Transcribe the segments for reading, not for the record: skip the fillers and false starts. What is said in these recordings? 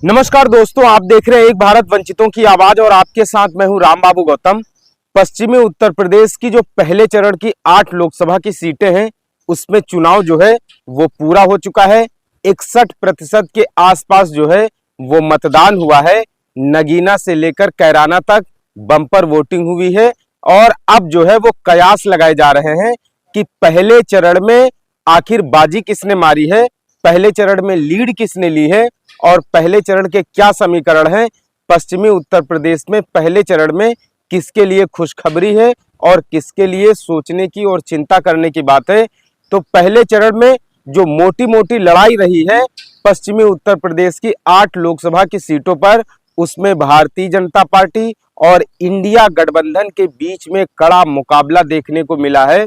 नमस्कार दोस्तों, आप देख रहे हैं एक भारत वंचितों की आवाज और आपके साथ मैं हूं राम बाबू गौतम। पश्चिमी उत्तर प्रदेश की जो पहले चरण की 8 लोकसभा की सीटें हैं उसमें चुनाव जो है वो पूरा हो चुका है। 61% के आसपास जो है वो मतदान हुआ है। नगीना से लेकर कैराना तक बम्पर वोटिंग हुई है और अब जो है वो कयास लगाए जा रहे हैं कि पहले चरण में आखिर बाजी किसने मारी है, पहले चरण में लीड किसने ली है और पहले चरण के क्या समीकरण हैं। पश्चिमी उत्तर प्रदेश में पहले चरण में किसके लिए खुशखबरी है और किसके लिए सोचने की और चिंता करने की बात है। तो पहले चरण में जो मोटी मोटी लड़ाई रही है पश्चिमी उत्तर प्रदेश की 8 लोकसभा की सीटों पर, उसमें भारतीय जनता पार्टी और इंडिया गठबंधन के बीच में कड़ा मुकाबला देखने को मिला है।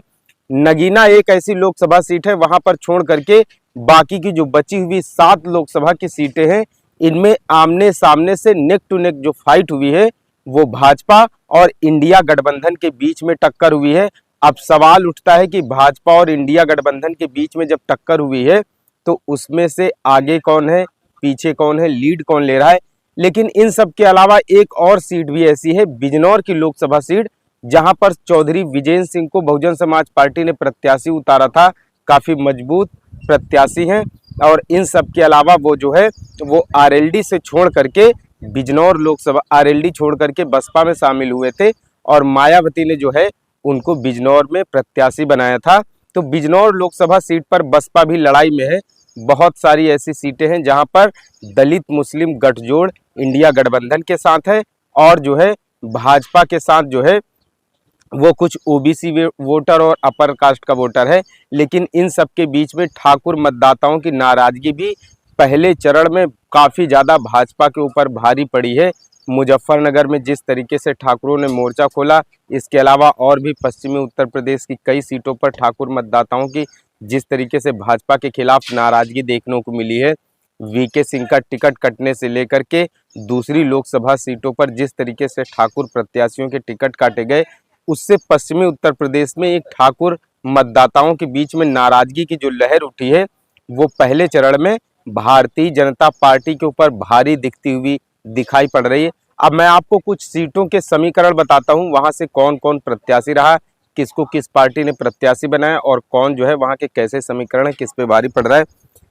नगीना एक ऐसी लोकसभा सीट है, वहां पर छोड़ करके बाकी की जो बची हुई 7 लोकसभा की सीटें हैं इनमें आमने सामने से नेक टू नेक जो फाइट हुई है वो भाजपा और इंडिया गठबंधन के बीच में टक्कर हुई है। अब सवाल उठता है कि भाजपा और इंडिया गठबंधन के बीच में जब टक्कर हुई है तो उसमें से आगे कौन है, पीछे कौन है, लीड कौन ले रहा है। लेकिन इन सब के अलावा एक और सीट भी ऐसी है, बिजनौर की लोकसभा सीट, जहां पर चौधरी विजेंद्र सिंह को बहुजन समाज पार्टी ने प्रत्याशी उतारा था। काफी मजबूत प्रत्याशी हैं और इन सब के अलावा वो जो है वो आरएलडी से छोड़ करके बिजनौर लोकसभा, आरएलडी छोड़ करके बसपा में शामिल हुए थे और मायावती ने जो है उनको बिजनौर में प्रत्याशी बनाया था। तो बिजनौर लोकसभा सीट पर बसपा भी लड़ाई में है। बहुत सारी ऐसी सीटें हैं जहां पर दलित मुस्लिम गठजोड़ इंडिया गठबंधन के साथ है और जो है भाजपा के साथ जो है वो कुछ ओबीसी वोटर और अपर कास्ट का वोटर है। लेकिन इन सब के बीच में ठाकुर मतदाताओं की नाराजगी भी पहले चरण में काफ़ी ज़्यादा भाजपा के ऊपर भारी पड़ी है। मुजफ्फरनगर में जिस तरीके से ठाकुरों ने मोर्चा खोला, इसके अलावा और भी पश्चिमी उत्तर प्रदेश की कई सीटों पर ठाकुर मतदाताओं की जिस तरीके से भाजपा के खिलाफ नाराजगी देखने को मिली है, वीके सिंह का टिकट कटने से लेकर के दूसरी लोकसभा सीटों पर जिस तरीके से ठाकुर प्रत्याशियों के टिकट काटे गए, उससे पश्चिमी उत्तर प्रदेश में एक ठाकुर मतदाताओं के बीच में नाराजगी की जो लहर उठी है वो पहले चरण में भारतीय जनता पार्टी के ऊपर भारी दिखती हुई दिखाई पड़ रही है। अब मैं आपको कुछ सीटों के समीकरण बताता हूं, वहां से कौन कौन प्रत्याशी रहा, किसको किस पार्टी ने प्रत्याशी बनाया और कौन जो है वहां के कैसे समीकरण है, किस पे भारी पड़ रहा है।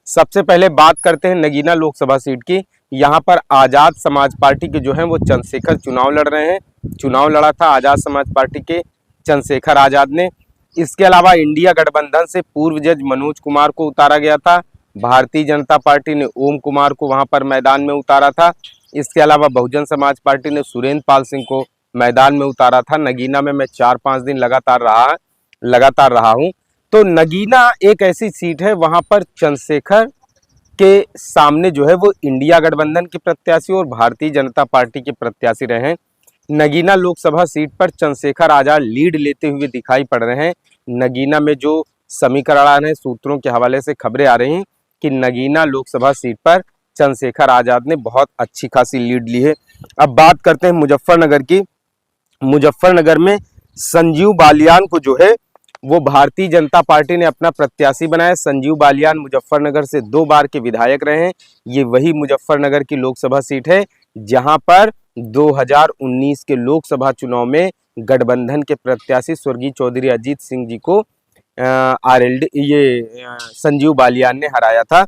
सबसे पहले बात करते हैं नगीना लोकसभा सीट की। यहाँ पर आजाद समाज पार्टी के जो है वो चंद्रशेखर चुनाव लड़ रहे हैं। चुनाव लड़ा था आजाद समाज पार्टी के चंद्रशेखर आजाद ने। इसके अलावा इंडिया गठबंधन से पूर्व जज मनोज कुमार को उतारा गया था। भारतीय जनता पार्टी ने ओम कुमार को वहां पर मैदान में उतारा था। इसके अलावा बहुजन समाज पार्टी ने सुरेंद्र पाल सिंह को मैदान में उतारा था। नगीना में मैं 4-5 दिन लगातार रहा हूं। तो नगीना एक ऐसी सीट है, वहां पर चंद्रशेखर के सामने जो है वो इंडिया गठबंधन के प्रत्याशी और भारतीय जनता पार्टी के प्रत्याशी रहे हैं। नगीना लोकसभा सीट पर चंद्रशेखर आजाद लीड लेते हुए दिखाई पड़ रहे हैं। नगीना में जो समीकरण है, सूत्रों के हवाले से खबरें आ रही हैं कि नगीना लोकसभा सीट पर चंद्रशेखर आजाद ने बहुत अच्छी खासी लीड ली है। अब बात करते हैं मुजफ्फरनगर की। मुजफ्फरनगर में संजीव बालियान को जो है वो भारतीय जनता पार्टी ने अपना प्रत्याशी बनाया। संजीव बालियान मुजफ्फरनगर से 2 बार के विधायक रहे हैं। ये वही मुजफ्फरनगर की लोकसभा सीट है जहां पर 2019 के लोकसभा चुनाव में गठबंधन के प्रत्याशी स्वर्गीय चौधरी अजीत सिंह जी को संजीव बालियान ने हराया था।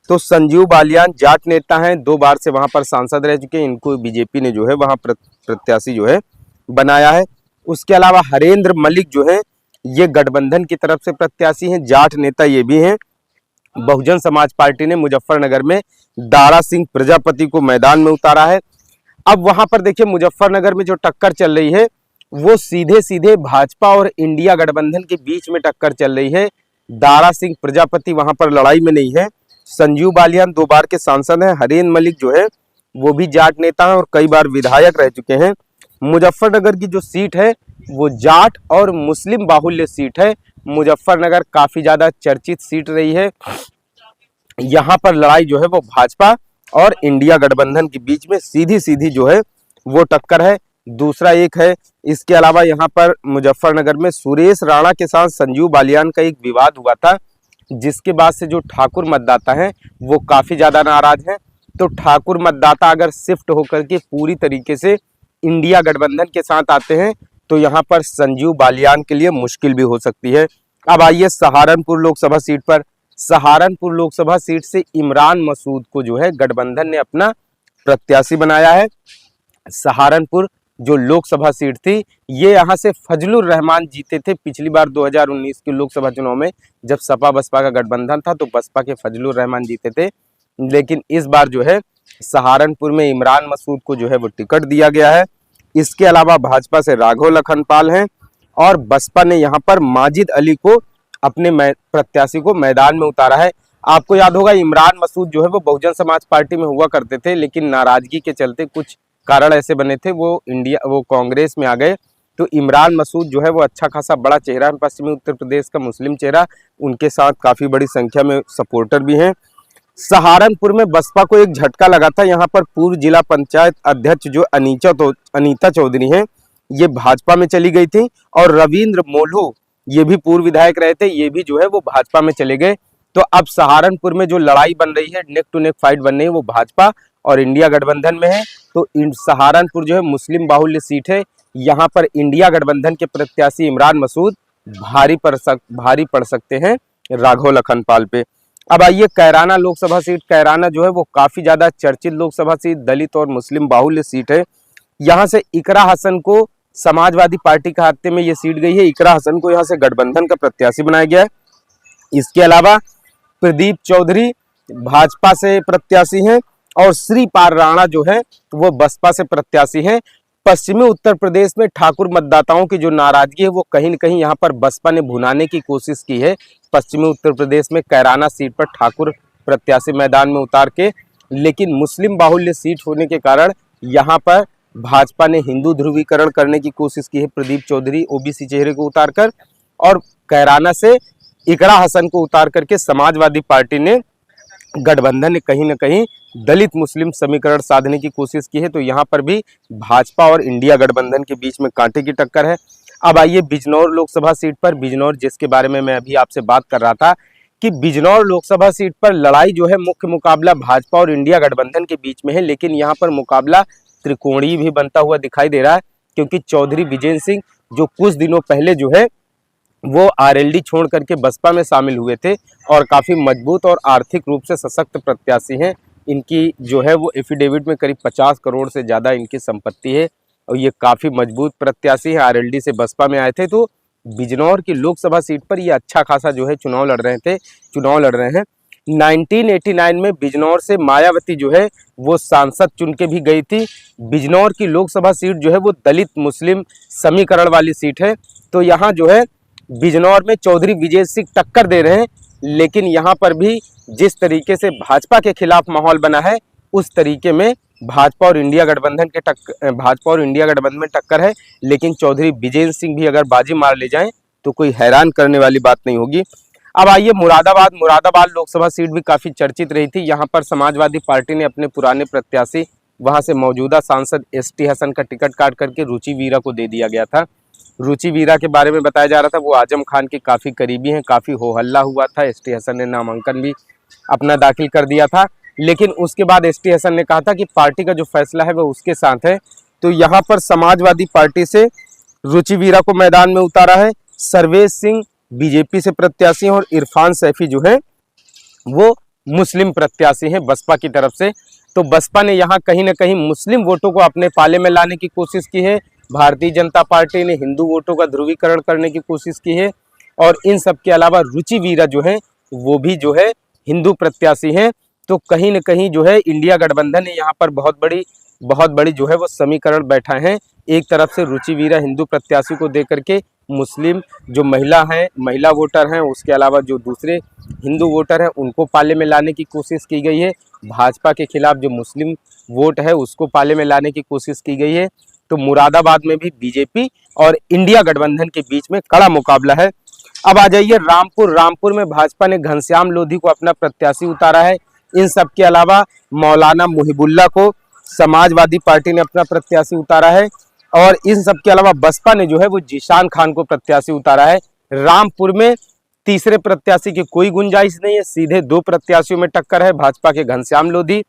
तो संजीव बालियान जाट नेता हैं, 2 बार से वहां पर सांसद रह चुके हैं। इनको बीजेपी ने जो है वहां प्रत्याशी जो है बनाया है। उसके अलावा हरेंद्र मलिक जो है ये गठबंधन की तरफ से प्रत्याशी हैं, जाट नेता ये भी हैं। बहुजन समाज पार्टी ने मुजफ्फरनगर में दारा सिंह प्रजापति को मैदान में उतारा है। अब वहां पर देखिए मुजफ्फरनगर में जो टक्कर चल रही है वो सीधे सीधे भाजपा और इंडिया गठबंधन के बीच में टक्कर चल रही है। दारा सिंह प्रजापति वहां पर लड़ाई में नहीं है। संजीव बालियान 2 बार के सांसद हैं। हरेंद्र मलिक जो है वो भी जाट नेता है और कई बार विधायक रह चुके हैं। मुजफ्फरनगर की जो सीट है वो जाट और मुस्लिम बाहुल्य सीट है। मुजफ्फरनगर काफी ज्यादा चर्चित सीट रही है। यहाँ पर लड़ाई जो है वो भाजपा और इंडिया गठबंधन के बीच में सीधी सीधी जो है वो टक्कर है। दूसरा एक है, इसके अलावा यहाँ पर मुजफ्फरनगर में सुरेश राणा के साथ संजीव बालियान का एक विवाद हुआ था, जिसके बाद से जो ठाकुर मतदाता हैं वो काफी ज्यादा नाराज हैं। तो ठाकुर मतदाता अगर शिफ्ट होकर के पूरी तरीके से इंडिया गठबंधन के साथ आते हैं तो यहाँ पर संजीव बालियान के लिए मुश्किल भी हो सकती है। अब आइए सहारनपुर लोकसभा सीट पर। सहारनपुर लोकसभा सीट से इमरान मसूद को जो है गठबंधन ने अपना प्रत्याशी बनाया है। सहारनपुर जो लोकसभा सीट थी, ये यहाँ से फजलुर रहमान जीते थे पिछली बार 2019 के लोकसभा चुनाव में। जब सपा बसपा का गठबंधन था तो बसपा के फजलुर रहमान जीते थे, लेकिन इस बार जो है सहारनपुर में इमरान मसूद को जो है वो टिकट दिया गया है। इसके अलावा भाजपा से राघव लखनपाल हैं और बसपा ने यहाँ पर माजिद अली को अपने प्रत्याशी को मैदान में उतारा है। आपको याद होगा इमरान मसूद जो है वो बहुजन समाज पार्टी में हुआ करते थे, लेकिन नाराजगी के चलते कुछ कारण ऐसे बने थे वो कांग्रेस में आ गए। तो इमरान मसूद जो है वो अच्छा खासा बड़ा चेहरा है, पश्चिमी उत्तर प्रदेश का मुस्लिम चेहरा, उनके साथ काफी बड़ी संख्या में सपोर्टर भी हैं। सहारनपुर में बसपा को एक झटका लगा था। यहाँ पर पूर्व जिला पंचायत अध्यक्ष जो अनीता चौधरी हैं, ये भाजपा में चली गई थी और रविंद्र मोलू ये भी पूर्व विधायक रहे थे, ये भी जो है वो भाजपा में चले गए। तो अब सहारनपुर में जो लड़ाई बन रही है, नेक टू नेक फाइट बन रही है, वो भाजपा और इंडिया गठबंधन में है। तो सहारनपुर जो है मुस्लिम बाहुल्य सीट है, यहाँ पर इंडिया गठबंधन के प्रत्याशी इमरान मसूद भारी पड़ सकते हैं राघव लखनपाल पे। अब आइए कैराना लोकसभा सीट। कैराना जो है वो काफी ज्यादा चर्चित लोकसभा सीट, दलित और मुस्लिम बाहुल्य सीट है। यहाँ से इकरा हसन को समाजवादी पार्टी के खाते में ये सीट गई है। इकरा हसन को यहाँ से गठबंधन का प्रत्याशी बनाया गया है। इसके अलावा प्रदीप चौधरी भाजपा से प्रत्याशी हैं और श्रीपाल राणा जो है वो बसपा से प्रत्याशी हैं। पश्चिमी उत्तर प्रदेश में ठाकुर मतदाताओं की जो नाराजगी है वो कहीं न कहीं यहाँ पर बसपा ने भुनाने की कोशिश की है। पश्चिमी उत्तर प्रदेश में कैराना सीट पर ठाकुर प्रत्याशी मैदान में उतार के, लेकिन मुस्लिम बाहुल्य सीट होने के कारण यहाँ पर भाजपा ने हिंदू ध्रुवीकरण करने की कोशिश की है प्रदीप चौधरी ओबीसी चेहरे को उतारकर, और कैराना से इकरा हसन को उतार करके समाजवादी पार्टी ने गठबंधन ने कहीं न कहीं दलित मुस्लिम समीकरण साधने की कोशिश की है। तो यहाँ पर भी भाजपा और इंडिया गठबंधन के बीच में कांटे की टक्कर है। अब आइए बिजनौर लोकसभा सीट पर। बिजनौर जिसके बारे में मैं अभी आपसे बात कर रहा था कि बिजनौर लोकसभा सीट पर लड़ाई जो है मुख्य मुकाबला भाजपा और इंडिया गठबंधन के बीच में है, लेकिन यहाँ पर मुकाबला त्रिकोणीय भी बनता हुआ दिखाई दे रहा है, क्योंकि चौधरी विजेंद्र सिंह जो कुछ दिनों पहले जो है वो आरएलडी छोड़ करके बसपा में शामिल हुए थे और काफी मजबूत और आर्थिक रूप से सशक्त प्रत्याशी हैं। इनकी जो है वो एफिडेविट में करीब 50 करोड़ से ज्यादा इनकी संपत्ति है और ये काफी मजबूत प्रत्याशी है। आरएलडी से बसपा में आए थे, तो बिजनौर की लोकसभा सीट पर ये अच्छा खासा जो है चुनाव लड़ रहे हैं। 1989 में बिजनौर से मायावती जो है वो सांसद चुन के भी गई थी। बिजनौर की लोकसभा सीट जो है वो दलित मुस्लिम समीकरण वाली सीट है। तो यहाँ जो है बिजनौर में चौधरी विजय सिंह टक्कर दे रहे हैं, लेकिन यहाँ पर भी जिस तरीके से भाजपा के खिलाफ माहौल बना है उस तरीके में भाजपा और इंडिया गठबंधन में टक्कर है। लेकिन चौधरी विजय सिंह भी अगर बाजी मार ले जाएं तो कोई हैरान करने वाली बात नहीं होगी। अब आइए मुरादाबाद लोकसभा सीट भी काफी चर्चित रही थी। यहाँ पर समाजवादी पार्टी ने अपने पुराने प्रत्याशी वहां से मौजूदा सांसद एसटी हसन का टिकट काट करके रुचि वीरा को दे दिया गया था। रुचि वीरा के बारे में बताया जा रहा था वो आजम खान के काफी करीबी हैं, काफी हो हल्ला हुआ था। एसटी हसन ने नामांकन भी अपना दाखिल कर दिया था, लेकिन उसके बाद एसटी हसन ने कहा था कि पार्टी का जो फैसला है वो उसके साथ है। तो यहाँ पर समाजवादी पार्टी से रुचि वीरा को मैदान में उतारा है। सर्वेश सिंह बीजेपी से प्रत्याशी हैं और इरफान सैफी जो है वो मुस्लिम प्रत्याशी हैं बसपा की तरफ से। तो बसपा ने यहाँ कहीं ना कहीं मुस्लिम वोटों को अपने पाले में लाने की कोशिश की है। भारतीय जनता पार्टी ने हिंदू वोटों का ध्रुवीकरण करने की कोशिश की है, और इन सब के अलावा रुचि वीरा जो है वो भी जो है हिंदू प्रत्याशी हैं। तो कहीं न कहीं जो है इंडिया गठबंधन ने यहाँ पर बहुत बड़ी जो है वो समीकरण बैठा है। एक तरफ से रुचि वीरा हिंदू प्रत्याशी को दे करके मुस्लिम जो महिला वोटर हैं, उसके अलावा जो दूसरे हिंदू वोटर हैं उनको पाले में लाने की कोशिश की गई है। भाजपा के खिलाफ जो मुस्लिम वोट है उसको पाले में लाने की कोशिश की गई है। तो मुरादाबाद में भी बीजेपी और इंडिया गठबंधन के बीच में कड़ा मुकाबला है। अब आ जाइए रामपुर में भाजपा ने घनश्याम लोधी को अपना प्रत्याशी उतारा है। इन सब के अलावा मौलाना मुहिबुल्ला को समाजवादी पार्टी ने अपना प्रत्याशी उतारा है, और इन सब के अलावा बसपा ने जो है वो जीशान खान को प्रत्याशी उतारा है। रामपुर में तीसरे प्रत्याशी की कोई गुंजाइश नहीं है, सीधे दो प्रत्याशियों में टक्कर है, भाजपा के घनश्याम लोधी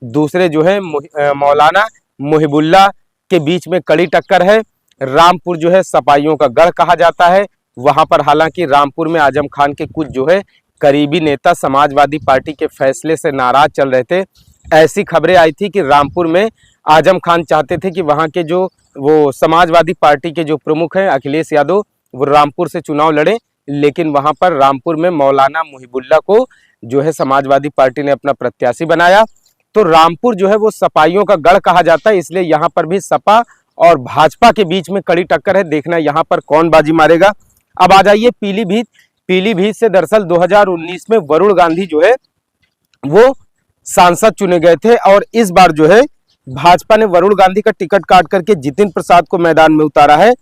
दूसरे जो है मौलाना मुहिबुल्लाह के बीच में कड़ी टक्कर है। रामपुर जो है सपाइयों का गढ़ कहा जाता है। वहां पर हालांकि रामपुर में आजम खान के कुछ जो है करीबी नेता समाजवादी पार्टी के फैसले से नाराज चल रहे थे। ऐसी खबरें आई थी कि रामपुर में आजम खान चाहते थे कि वहां के जो वो समाजवादी पार्टी के जो प्रमुख हैं अखिलेश यादव, वो रामपुर से चुनाव लड़े, लेकिन वहां पर रामपुर में मौलाना मुहिबुल्लाह को जो है समाजवादी पार्टी ने अपना प्रत्याशी बनाया। तो रामपुर जो है वो सपाइयों का गढ़ कहा जाता है, इसलिए यहाँ पर भी सपा और भाजपा के बीच में कड़ी टक्कर है। देखना यहाँ पर कौन बाजी मारेगा। अब आ जाइए पीलीभीत। पीलीभीत से दरअसल 2019 में वरुण गांधी जो है वो सांसद चुने गए थे और इस बार जो है भाजपा ने वरुण गांधी का टिकट काट करके जितिन प्रसाद को मैदान में उतारा है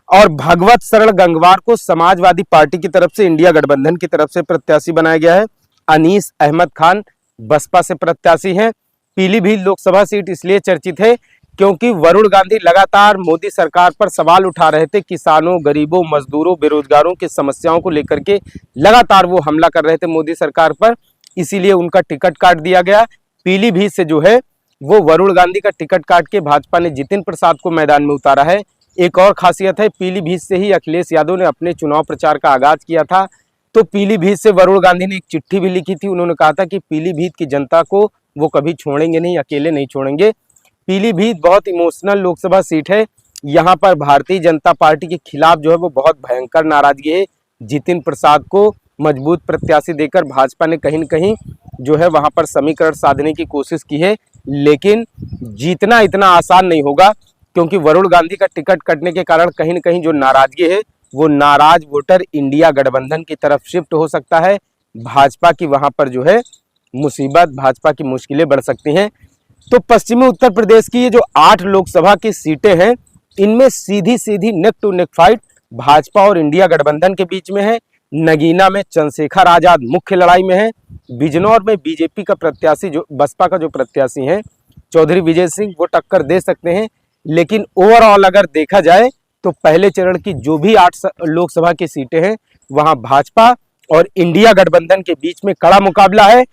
और भगवत शरण गंगवार को समाजवादी पार्टी की तरफ से इंडिया गठबंधन की तरफ से प्रत्याशी बनाया गया है। अनीस अहमद खान बसपा से प्रत्याशी हैं। पीलीभीत लोकसभा सीट इसलिए चर्चित है क्योंकि वरुण गांधी लगातार मोदी सरकार पर सवाल उठा रहे थे। किसानों, गरीबों, मजदूरों, बेरोजगारों की समस्याओं को लेकर के लगातार वो हमला कर रहे थे मोदी सरकार पर, इसीलिए उनका टिकट काट दिया गया। पीलीभीत से जो है वो वरुण गांधी का टिकट काट के भाजपा ने जितिन प्रसाद को मैदान में उतारा है। एक और खासियत है, पीलीभीत से ही अखिलेश यादव ने अपने चुनाव प्रचार का आगाज किया था। तो पीलीभीत से वरुण गांधी ने एक चिट्ठी भी लिखी थी। उन्होंने कहा था कि पीलीभीत की जनता को वो कभी छोड़ेंगे नहीं, अकेले नहीं छोड़ेंगे। पीलीभीत बहुत इमोशनल लोकसभा सीट है। यहाँ पर भारतीय जनता पार्टी के खिलाफ जो है वो बहुत भयंकर नाराजगी है। जितिन प्रसाद को मजबूत प्रत्याशी देकर भाजपा ने कहीं न कहीं जो है वहां पर समीकरण साधने की कोशिश की है, लेकिन जीतना इतना आसान नहीं होगा क्योंकि वरुण गांधी का टिकट कटने के कारण कहीं न कहीं जो नाराजगी है वो नाराज वोटर इंडिया गठबंधन की तरफ शिफ्ट हो सकता है। भाजपा की वहां पर जो है मुसीबत, भाजपा की मुश्किलें बढ़ सकती हैं। तो पश्चिमी उत्तर प्रदेश की ये जो 8 लोकसभा की सीटें हैं, इनमें सीधी सीधी neck to neck fight Bhajpa और इंडिया गठबंधन के बीच में है। नगीना में चंद्रशेखर आजाद मुख्य लड़ाई में है। बिजनौर में बीजेपी का प्रत्याशी जो बसपा का जो प्रत्याशी है चौधरी विजय सिंह, वो टक्कर दे सकते हैं। लेकिन ओवरऑल अगर देखा जाए तो पहले चरण की जो भी 8 लोकसभा की सीटें हैं वहां भाजपा और इंडिया गठबंधन के बीच में कड़ा मुकाबला है।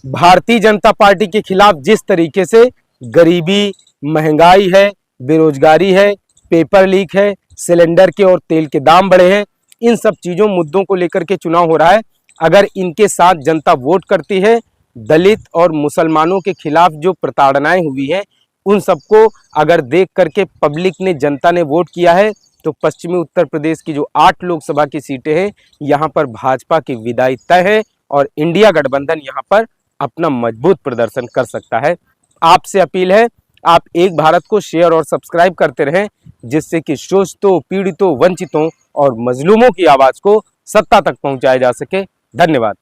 भारतीय जनता पार्टी के खिलाफ जिस तरीके से गरीबी, महंगाई है, बेरोजगारी है, पेपर लीक है, सिलेंडर के और तेल के दाम बढ़े हैं, इन सब चीजों मुद्दों को लेकर के चुनाव हो रहा है। अगर इनके साथ जनता वोट करती है, दलित और मुसलमानों के खिलाफ जो प्रताड़नाएं हुई हैं उन सबको अगर देख करके पब्लिक ने, जनता ने वोट किया है, तो पश्चिमी उत्तर प्रदेश की जो 8 लोकसभा की सीटें हैं यहाँ पर भाजपा की विदाई तय है और इंडिया गठबंधन यहाँ पर अपना मजबूत प्रदर्शन कर सकता है। आपसे अपील है, आप एक भारत को शेयर और सब्सक्राइब करते रहें, जिससे कि शोषितों, पीड़ितों, वंचितों और मजलूमों की आवाज को सत्ता तक पहुंचाया जा सके। धन्यवाद।